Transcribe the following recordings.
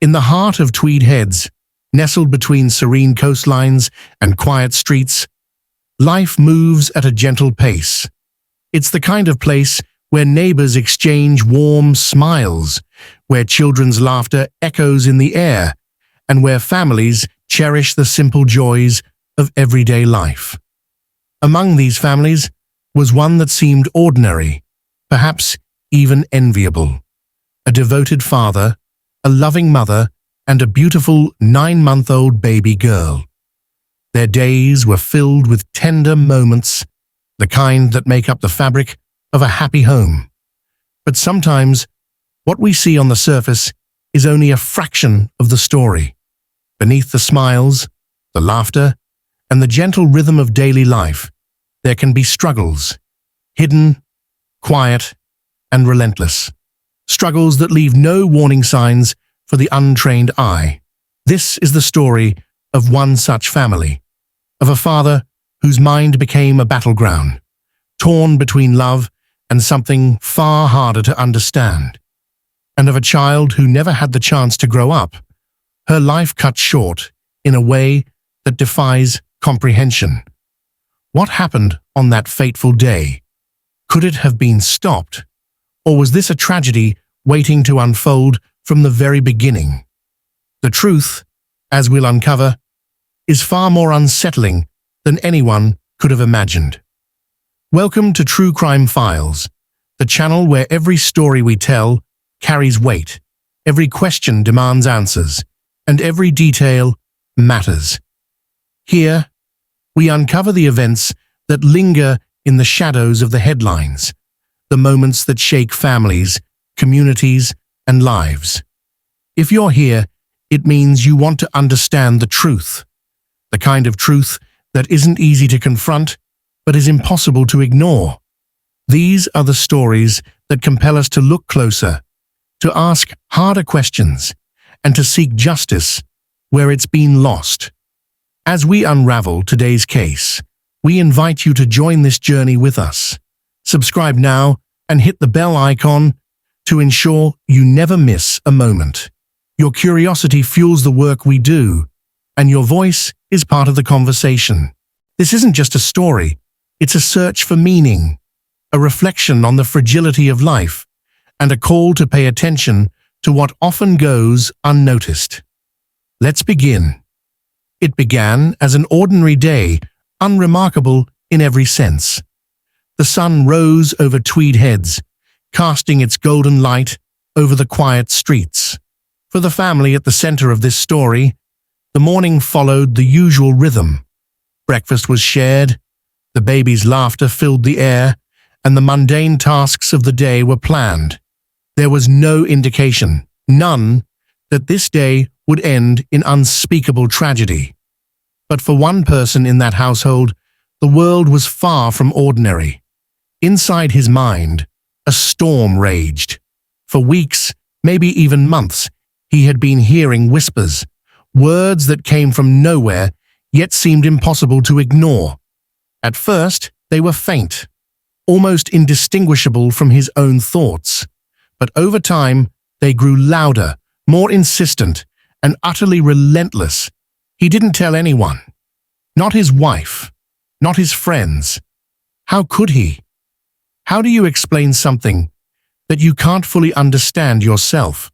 In the heart of Tweed Heads, nestled between serene coastlines and quiet streets, life moves at a gentle pace. It's the kind of place where neighbors exchange warm smiles, where children's laughter echoes in the air, and where families cherish the simple joys of everyday life. Among these families was one that seemed ordinary, perhaps even enviable. A devoted father, a loving mother, and a beautiful 9-month-old baby girl. Their days were filled with tender moments, the kind that make up the fabric of a happy home. But sometimes, what we see on the surface is only a fraction of the story. Beneath the smiles, the laughter, and the gentle rhythm of daily life, there can be struggles, hidden, quiet, and relentless. Struggles that leave no warning signs for the untrained eye. This is the story of one such family, of a father whose mind became a battleground, torn between love and something far harder to understand, and of a child who never had the chance to grow up, her life cut short in a way that defies comprehension. What happened on that fateful day? Could it have been stopped? Or was this a tragedy waiting to unfold from the very beginning? The truth, as we'll uncover, is far more unsettling than anyone could have imagined. Welcome to True Crime Files, the channel where every story we tell carries weight, every question demands answers, and every detail matters. Here, we uncover the events that linger in the shadows of the headlines, the moments that shake families, communities, and lives. If you're here, it means you want to understand the truth, the kind of truth that isn't easy to confront, but is impossible to ignore. These are the stories that compel us to look closer, to ask harder questions, and to seek justice where it's been lost. As we unravel today's case, we invite you to join this journey with us. Subscribe now and hit the bell icon to ensure you never miss a moment. Your curiosity fuels the work we do, and your voice is part of the conversation. This isn't just a story, it's a search for meaning, a reflection on the fragility of life, and a call to pay attention to what often goes unnoticed. Let's begin. It began as an ordinary day, unremarkable in every sense. The sun rose over Tweed Heads, casting its golden light over the quiet streets. For the family at the center of this story, the morning followed the usual rhythm. Breakfast was shared, the baby's laughter filled the air, and the mundane tasks of the day were planned. There was no indication, none, that this day would end in unspeakable tragedy. But for one person in that household, the world was far from ordinary. Inside his mind, a storm raged. For weeks, maybe even months, he had been hearing whispers, words that came from nowhere, yet seemed impossible to ignore. At first, they were faint, almost indistinguishable from his own thoughts. But over time, they grew louder, more insistent, and utterly relentless. He didn't tell anyone. Not his wife. Not his friends. How could he? How do you explain something that you can't fully understand yourself?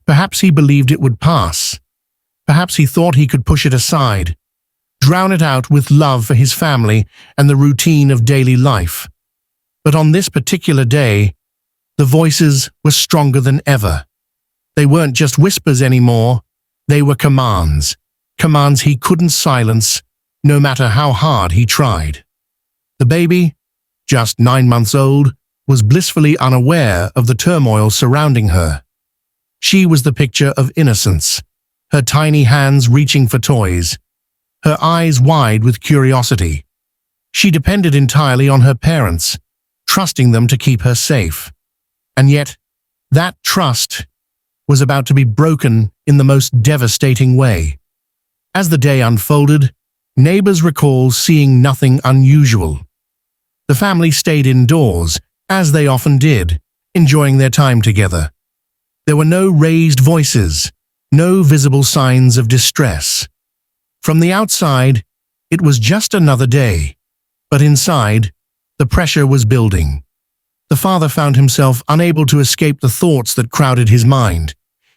Perhaps he believed it would pass. Perhaps he thought he could push it aside, drown it out with love for his family and the routine of daily life. But on this particular day, the voices were stronger than ever. They weren't just whispers anymore, they were commands. Commands he couldn't silence, no matter how hard he tried. The baby, just 9 months old, was blissfully unaware of the turmoil surrounding her. She was the picture of innocence, her tiny hands reaching for toys, her eyes wide with curiosity. She depended entirely on her parents, trusting them to keep her safe. And yet, that trust was about to be broken in the most devastating way. As the day unfolded, neighbors recall seeing nothing unusual. The family stayed indoors, as they often did, enjoying their time together. There were no raised voices, no visible signs of distress. From the outside, it was just another day, but inside, the pressure was building. The father found himself unable to escape the thoughts that crowded his mind.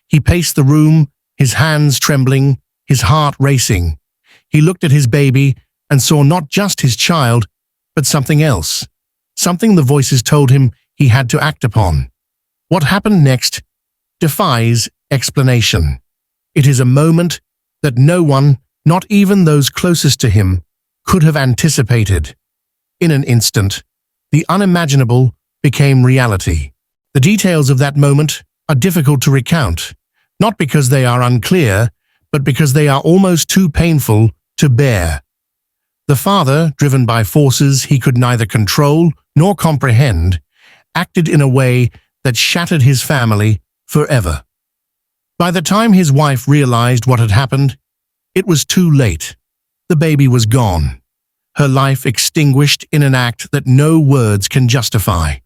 He paced the room, his hands trembling, his heart racing. He looked at his baby and saw not just his child, but something else. Something the voices told him he had to act upon. What happened next defies explanation. It is a moment that no one, not even those closest to him, could have anticipated. In an instant, the unimaginable became reality. The details of that moment are difficult to recount, not because they are unclear, but because they are almost too painful to bear. The father, driven by forces he could neither control nor comprehend, acted in a way that shattered his family forever. By the time his wife realized what had happened, it was too late. The baby was gone, her life extinguished in an act that no words can justify.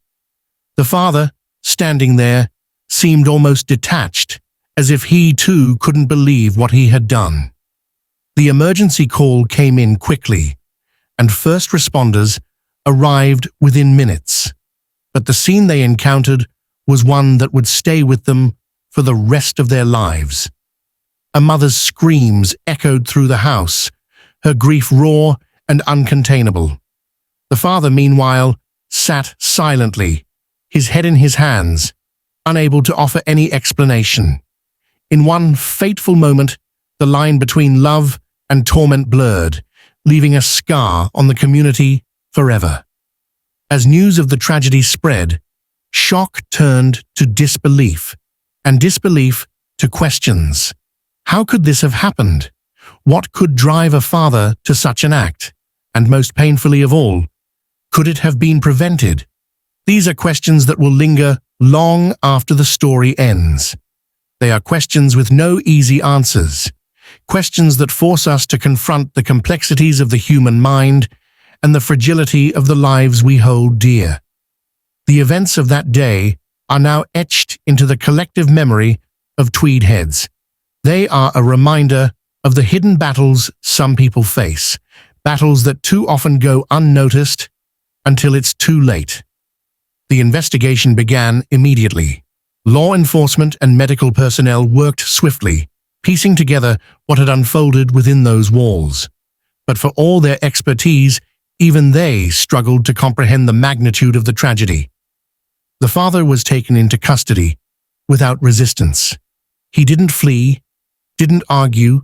The father, standing there, seemed almost detached, as if he too couldn't believe what he had done. The emergency call came in quickly, and first responders arrived within minutes. But the scene they encountered was one that would stay with them for the rest of their lives. A mother's screams echoed through the house, her grief raw and uncontainable. The father, meanwhile, sat silently, his head in his hands, unable to offer any explanation. In one fateful moment, the line between love and torment blurred, leaving a scar on the community forever. As news of the tragedy spread, shock turned to disbelief, and disbelief to questions. How could this have happened? What could drive a father to such an act? And most painfully of all, could it have been prevented? These are questions that will linger long after the story ends. They are questions with no easy answers, questions that force us to confront the complexities of the human mind and the fragility of the lives we hold dear. The events of that day are now etched into the collective memory of Tweed heads. They are a reminder of the hidden battles some people face, battles that too often go unnoticed until it's too late. The investigation began immediately. Law enforcement and medical personnel worked swiftly, piecing together what had unfolded within those walls. But for all their expertise, even they struggled to comprehend the magnitude of the tragedy. The father was taken into custody without resistance. He didn't flee, didn't argue,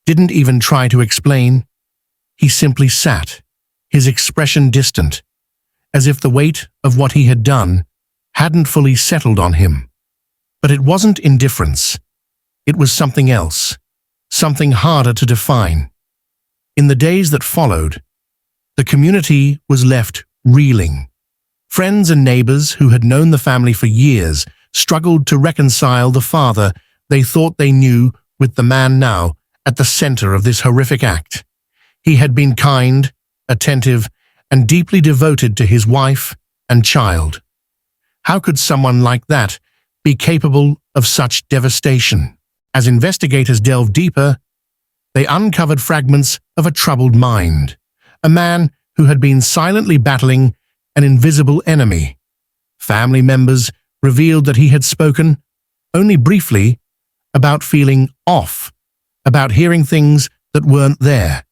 didn't even try to explain. He simply sat, his expression distant, as if the weight of what he had done hadn't fully settled on him. But it wasn't indifference. It was something else, something harder to define. In the days that followed, the community was left reeling. Friends and neighbors who had known the family for years struggled to reconcile the father they thought they knew with the man now at the center of this horrific act. He had been kind, attentive, and deeply devoted to his wife and child. How could someone like that be capable of such devastation? As investigators delved deeper, they uncovered fragments of a troubled mind, a man who had been silently battling an invisible enemy. Family members revealed that he had spoken, only briefly, about feeling off, about hearing things that weren't there.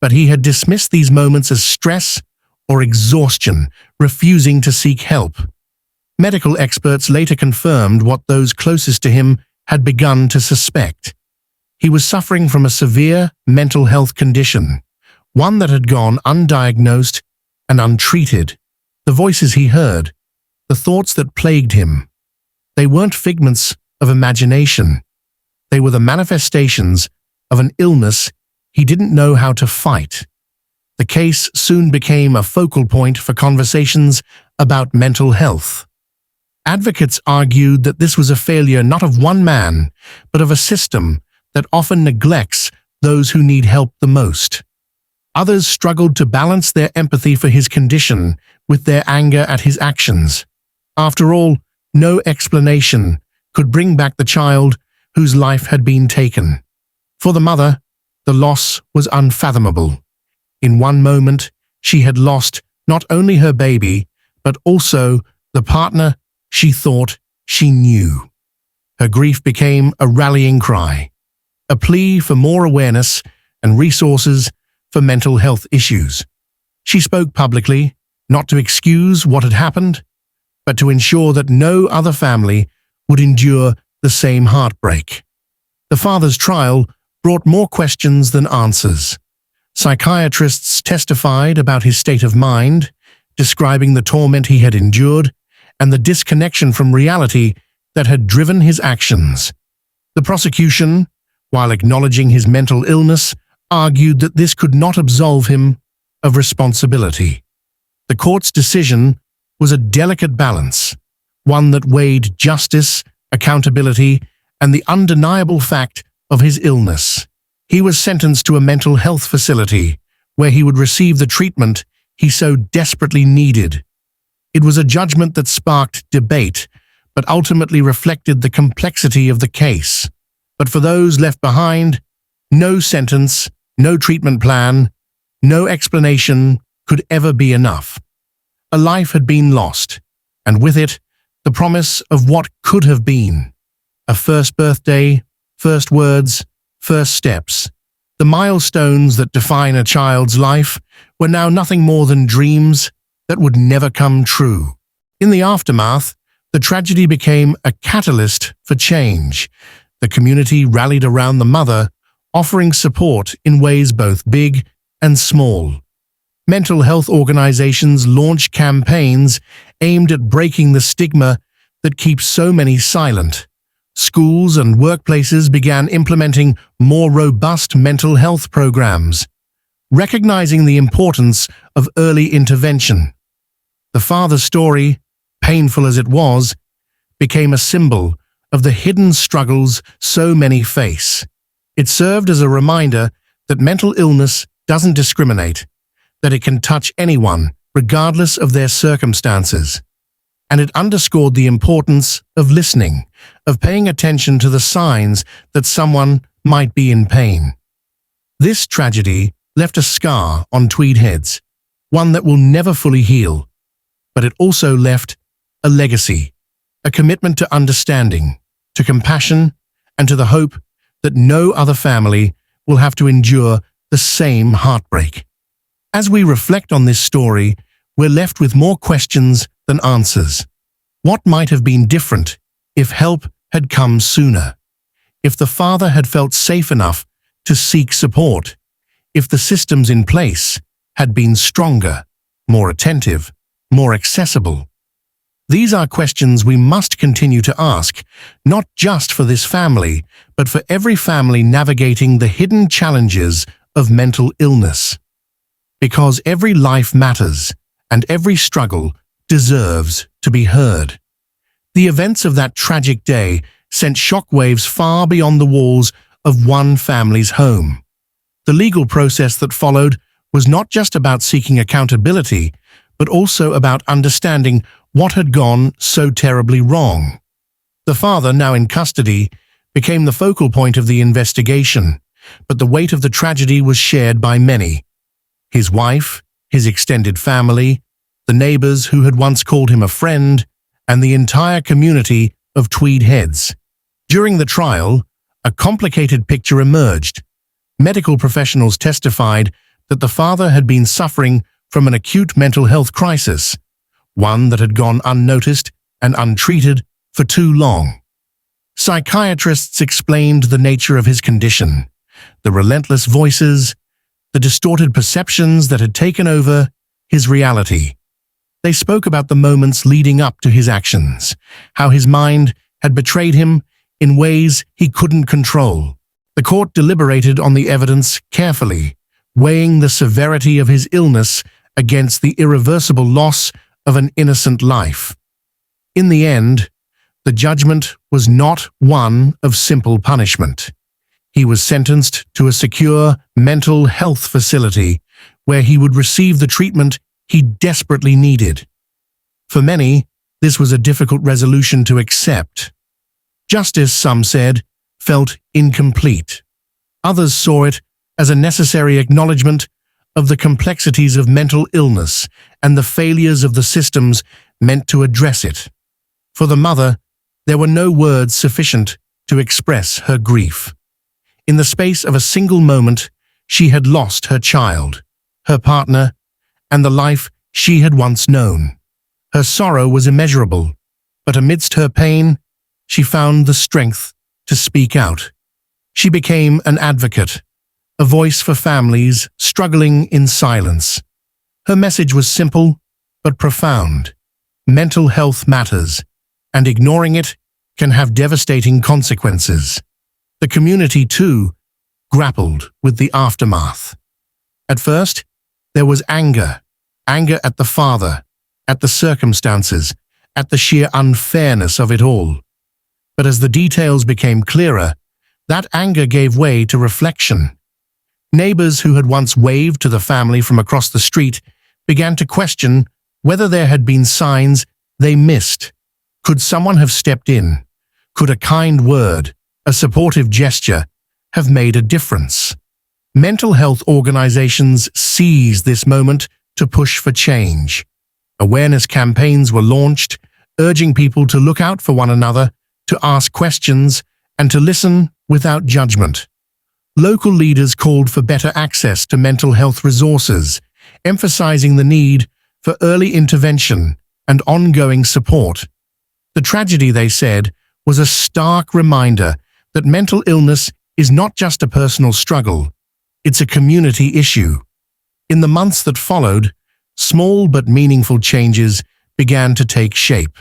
But he had dismissed these moments as stress or exhaustion, refusing to seek help. Medical experts later confirmed what those closest to him had begun to suspect. He was suffering from a severe mental health condition, one that had gone undiagnosed and untreated. The voices he heard, the thoughts that plagued him, they weren't figments of imagination. They were the manifestations of an illness he didn't know how to fight. The case soon became a focal point for conversations about mental health. Advocates argued that this was a failure not of one man, but of a system that often neglects those who need help the most. Others struggled to balance their empathy for his condition with their anger at his actions. After all, no explanation could bring back the child whose life had been taken. For the mother, the loss was unfathomable. In one moment, she had lost not only her baby, but also the partner she thought she knew. Her grief became a rallying cry, a plea for more awareness and resources for mental health issues. She spoke publicly, not to excuse what had happened, but to ensure that no other family would endure the same heartbreak. The father's trial brought more questions than answers. Psychiatrists testified about his state of mind, describing the torment he had endured and the disconnection from reality that had driven his actions. The prosecution, while acknowledging his mental illness, argued that this could not absolve him of responsibility. The court's decision was a delicate balance, one that weighed justice, accountability, and the undeniable fact of his illness. He was sentenced to a mental health facility where he would receive the treatment he so desperately needed. It was a judgment that sparked debate, but ultimately reflected the complexity of the case. But for those left behind, no sentence, no treatment plan, no explanation could ever be enough. A life had been lost, and with it, the promise of what could have been. A first birthday, first words, first steps. The milestones that define a child's life were now nothing more than dreams that would never come true. In the aftermath, the tragedy became a catalyst for change. The community rallied around the mother, offering support in ways both big and small. Mental health organizations launched campaigns aimed at breaking the stigma that keeps so many silent. Schools and workplaces began implementing more robust mental health programs, recognizing the importance of early intervention. The father's story, painful as it was, became a symbol of the hidden struggles so many face. It served as a reminder that mental illness doesn't discriminate, that it can touch anyone, regardless of their circumstances. And it underscored the importance of listening, of paying attention to the signs that someone might be in pain. This tragedy left a scar on Tweed Heads, one that will never fully heal, but it also left a legacy, a commitment to understanding, to compassion, and to the hope that no other family will have to endure the same heartbreak. As we reflect on this story, we're left with more questions than answers. What might have been different if help had come sooner? If the father had felt safe enough to seek support? If the systems in place had been stronger, more attentive, more accessible? These are questions we must continue to ask, not just for this family, but for every family navigating the hidden challenges of mental illness. Because every life matters, and every struggle deserves to be heard. The events of that tragic day sent shockwaves far beyond the walls of one family's home. The legal process that followed was not just about seeking accountability, but also about understanding what had gone so terribly wrong. The father, now in custody, became the focal point of the investigation, but the weight of the tragedy was shared by many. His wife, his extended family, the neighbors who had once called him a friend, and the entire community of Tweed Heads. During the trial, a complicated picture emerged. Medical professionals testified that the father had been suffering from an acute mental health crisis, one that had gone unnoticed and untreated for too long. Psychiatrists explained the nature of his condition, the relentless voices, the distorted perceptions that had taken over his reality. They spoke about the moments leading up to his actions, how his mind had betrayed him in ways he couldn't control. The court deliberated on the evidence carefully, weighing the severity of his illness against the irreversible loss of an innocent life. In the end, the judgment was not one of simple punishment. He was sentenced to a secure mental health facility where he would receive the treatment he desperately needed. For many, this was a difficult resolution to accept. Justice, some said, felt incomplete. Others saw it as a necessary acknowledgement of the complexities of mental illness and the failures of the systems meant to address it. For the mother, there were no words sufficient to express her grief. In the space of a single moment, she had lost her child, her partner, and the life she had once known. Her sorrow was immeasurable, but amidst her pain, she found the strength to speak out. She became an advocate, a voice for families struggling in silence. Her message was simple but profound. Mental health matters, and ignoring it can have devastating consequences. The community, too, grappled with the aftermath. At first, there was anger at the father, at the circumstances, at the sheer unfairness of it all. But as the details became clearer, that anger gave way to reflection. Neighbors who had once waved to the family from across the street began to question whether there had been signs they missed. Could someone have stepped in? Could a kind word, a supportive gesture, have made a difference? Mental health organizations seized this moment to push for change. Awareness campaigns were launched, urging people to look out for one another, to ask questions, and to listen without judgment. Local leaders called for better access to mental health resources, emphasizing the need for early intervention and ongoing support. The tragedy, they said, was a stark reminder that mental illness is not just a personal struggle, it's a community issue. In the months that followed, small but meaningful changes began to take shape.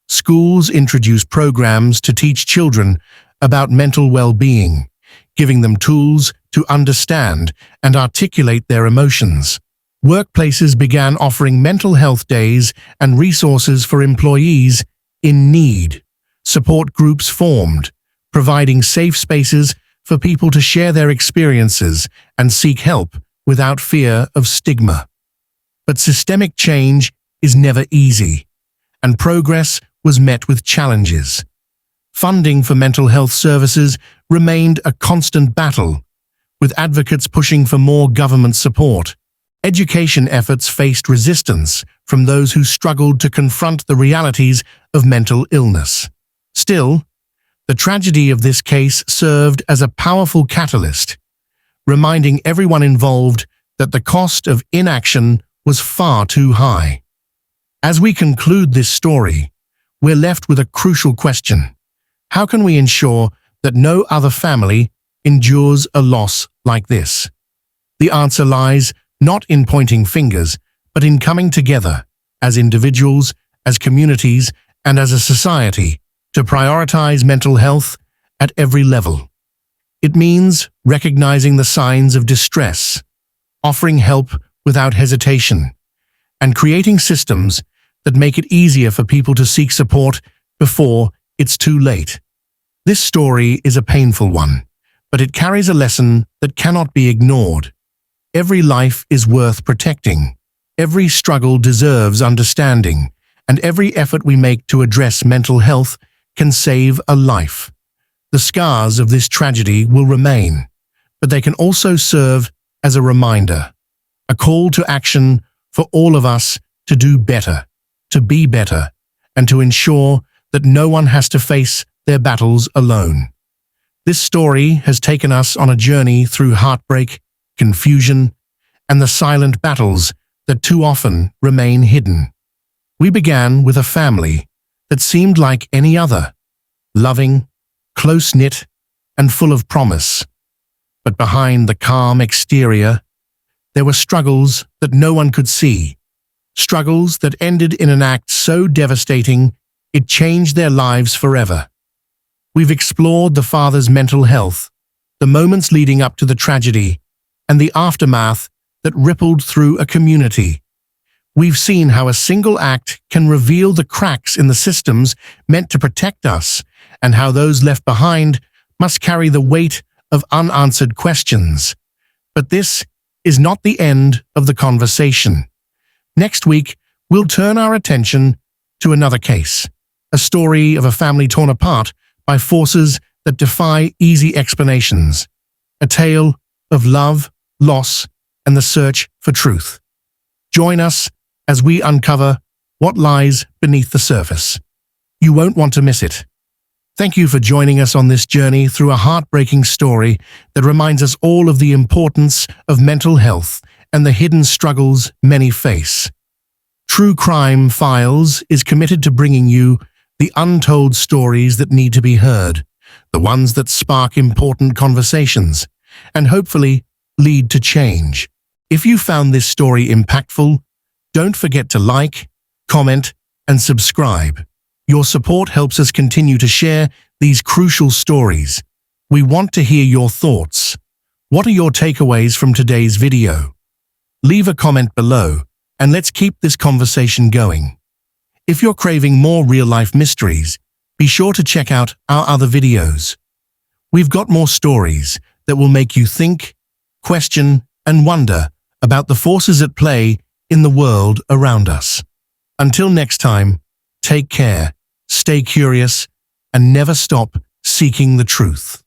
Schools introduced programs to teach children about mental well-being, giving them tools to understand and articulate their emotions. Workplaces began offering mental health days and resources for employees in need. Support groups formed, providing safe spaces for people to share their experiences and seek help without fear of stigma. But systemic change is never easy, and progress was met with challenges. Funding for mental health services remained a constant battle, with advocates pushing for more government support. Education efforts faced resistance from those who struggled to confront the realities of mental illness. Still, the tragedy of this case served as a powerful catalyst, reminding everyone involved that the cost of inaction was far too high. As we conclude this story, we're left with a crucial question. How can we ensure that no other family endures a loss like this? The answer lies not in pointing fingers, but in coming together as individuals, as communities, and as a society to prioritize mental health at every level. It means recognizing the signs of distress, offering help without hesitation, and creating systems that make it easier for people to seek support before it's too late. This story is a painful one, but it carries a lesson that cannot be ignored. Every life is worth protecting. Every struggle deserves understanding, and every effort we make to address mental health can save a life. The scars of this tragedy will remain, but they can also serve as a reminder, a call to action for all of us to do better, to be better, and to ensure that no one has to face their battles alone. This story has taken us on a journey through heartbreak, confusion, and the silent battles that too often remain hidden. We began with a family that seemed like any other, loving, close-knit, and full of promise. But behind the calm exterior, there were struggles that no one could see, struggles that ended in an act so devastating it changed their lives forever. We've explored the father's mental health, the moments leading up to the tragedy, and the aftermath that rippled through a community. We've seen how a single act can reveal the cracks in the systems meant to protect us, and how those left behind must carry the weight of unanswered questions. But this is not the end of the conversation. Next week, we'll turn our attention to another case, a story of a family torn apart by forces that defy easy explanations. A tale of love, loss, and the search for truth. Join us as we uncover what lies beneath the surface. You won't want to miss it. Thank you for joining us on this journey through a heartbreaking story that reminds us all of the importance of mental health and the hidden struggles many face. True Crime Files is committed to bringing you the untold stories that need to be heard, the ones that spark important conversations, and hopefully lead to change. If you found this story impactful, don't forget to like, comment, and subscribe. Your support helps us continue to share these crucial stories. We want to hear your thoughts. What are your takeaways from today's video? Leave a comment below, and let's keep this conversation going. If you're craving more real-life mysteries, be sure to check out our other videos. We've got more stories that will make you think, question, and wonder about the forces at play in the world around us. Until next time, take care, stay curious, and never stop seeking the truth.